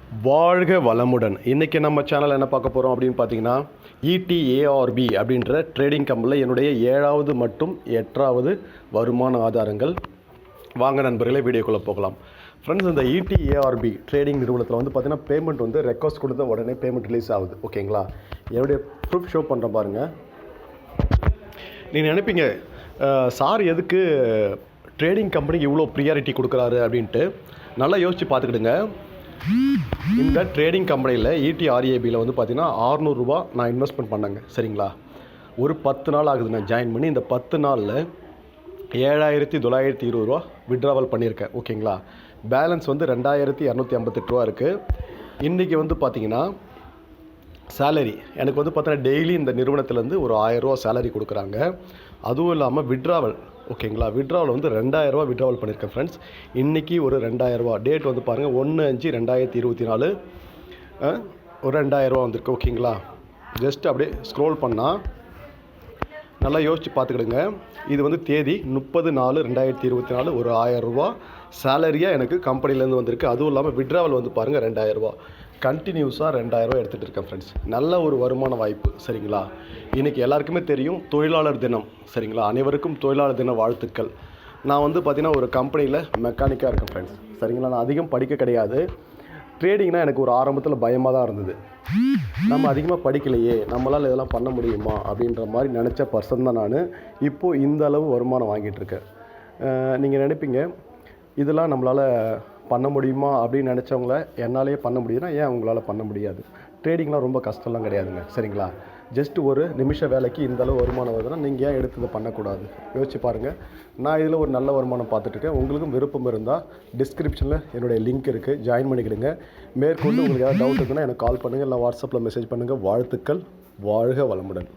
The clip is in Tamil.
வாழ்க வளமுடன். இன்றைக்கி நம்ம சேனல் என்ன பார்க்க போகிறோம் அப்படின்னு பார்த்தீங்கன்னா, ETARB அப்படின்ற ட்ரேடிங் கம்பெனியில் என்னுடைய 7வது மற்றும் 8வது வருமான ஆதாரங்கள். வாங்க நண்பர்களே, வீடியோக்குள்ளே போகலாம். ஃப்ரெண்ட்ஸ், இந்த ETARB ட்ரேடிங் நிறுவனத்தில் வந்து பார்த்தீங்கன்னா பேமெண்ட் வந்து ரெக்வஸ்ட் கொடுத்த உடனே பேமெண்ட் ரிலீஸ் ஆகுது. ஓகேங்களா? என்னுடைய ப்ரூஃப் ஷோ பண்ணுற பாருங்கள். நீங்கள் நினைப்பீங்க, சார் எதுக்கு ட்ரேடிங் கம்பெனிக்கு இவ்வளோ ப்ரியாரிட்டி கொடுக்குறாரு அப்படின்ட்டு. நல்லா யோசித்து பார்த்துக்கிடுங்க. இந்த ட்ரேடிங் கம்பெனியில் ETRABயில் வந்து பார்த்தீங்கன்னா 600 ரூபா நான் இன்வெஸ்ட்மெண்ட் பண்ணேங்க. சரிங்களா? ஒரு 10 நாள் ஆகுது நான் ஜாயின் பண்ணி. இந்த 10 நாளில் 7,920 ரூபா விட்ராவல் பண்ணியிருக்கேன். ஓகேங்களா? பேலன்ஸ் வந்து 2,258 ரூபா இருக்குது. இன்றைக்கி வந்து பார்த்திங்கன்னா சேலரி எனக்கு வந்து பார்த்தீங்கன்னா டெய்லி இந்த நிறுவனத்துலேருந்து ஒரு 1000 ரூபா சேலரி கொடுக்குறாங்க. அதுவும் இல்லாமல் விட்ராவல், ஓகேங்களா, விட்ராவல் வந்து 2000 ரூபா விட்ராவல் பண்ணியிருக்கேன் ஃப்ரெண்ட்ஸ். இன்றைக்கி ஒரு 2000 ரூபா, டேட் வந்து பாருங்கள் 1/5/2024, ஒரு 2000 ரூபா வந்திருக்கு. ஓகேங்களா? ஜஸ்ட் அப்படியே ஸ்க்ரோல் பண்ணால் நல்லா யோசித்து பார்த்துக்கிடுங்க. இது வந்து தேதி 30/4/2024, ஒரு 1000 ரூபா சேலரியாக எனக்கு கம்பெனிலேருந்து வந்திருக்கு. அதுவும் இல்லாமல் விட்ராவல் வந்து பாருங்கள் 2000 ரூபா. கண்டினியூஸாக 2000 ரூபா எடுத்துகிட்டு இருக்கேன் ஃப்ரெண்ட்ஸ். நல்ல ஒரு வருமான வாய்ப்பு. சரிங்களா? இன்றைக்கி எல்லாருக்குமே தெரியும் தொழிலாளர் தினம். சரிங்களா? அனைவருக்கும் தொழிலாளர் தின வாழ்த்துக்கள். நான் வந்து பார்த்திங்கன்னா ஒரு கம்பெனியில் மெக்கானிக்காக இருக்கேன் ஃப்ரெண்ட்ஸ். சரிங்களா? நான் அதிகம் படிக்க கிடையாது. ட்ரேடிங்னால் எனக்கு ஒரு ஆரம்பத்தில் பயமாக தான் இருந்தது. நம்ம அதிகமாக படிக்கலையே, நம்மளால் இதெல்லாம் பண்ண முடியுமா அப்படின்ற மாதிரி நினச்ச பர்சன் தான் நான். இப்போது இந்த அளவு வருமானம் வாங்கிட்டுருக்கேன். நீங்கள் நினைப்பீங்க, இதெல்லாம் நம்மளால் பண்ண முடியுமா அப்படின்னு நினச்சவங்கள என்னாலேயே பண்ண முடியுதுன்னா ஏன் உங்களால் பண்ண முடியாது? ட்ரேடிங்லாம் ரொம்ப கஷ்டம்லாம் கிடையாதுங்க. சரிங்களா? ஜஸ்ட் ஒரு நிமிஷ வேலைக்கு இந்த அளவு வருமானம் வருதுன்னா நீங்கள் ஏன் எடுத்து இதை பண்ணக்கூடாது? யோசிச்சு பாருங்கள். நான் இதில் ஒரு நல்ல வருமானம் பார்த்துட்ருக்கேன். உங்களுக்கும் விருப்பம் இருந்தால் டிஸ்கிரிப்ஷனில் என்னுடைய லிங்க் இருக்குது, ஜாயின் பண்ணிக்கிடுங்க. மேற்கொண்டு உங்களுக்கு ஏதாவது டவுட் இருக்குன்னா எனக்கு கால் பண்ணுங்கள், இல்லை வாட்ஸ்அப்பில் மெசேஜ் பண்ணுங்கள். வாழ்த்துக்கள். வாழ்க வளமுடன்.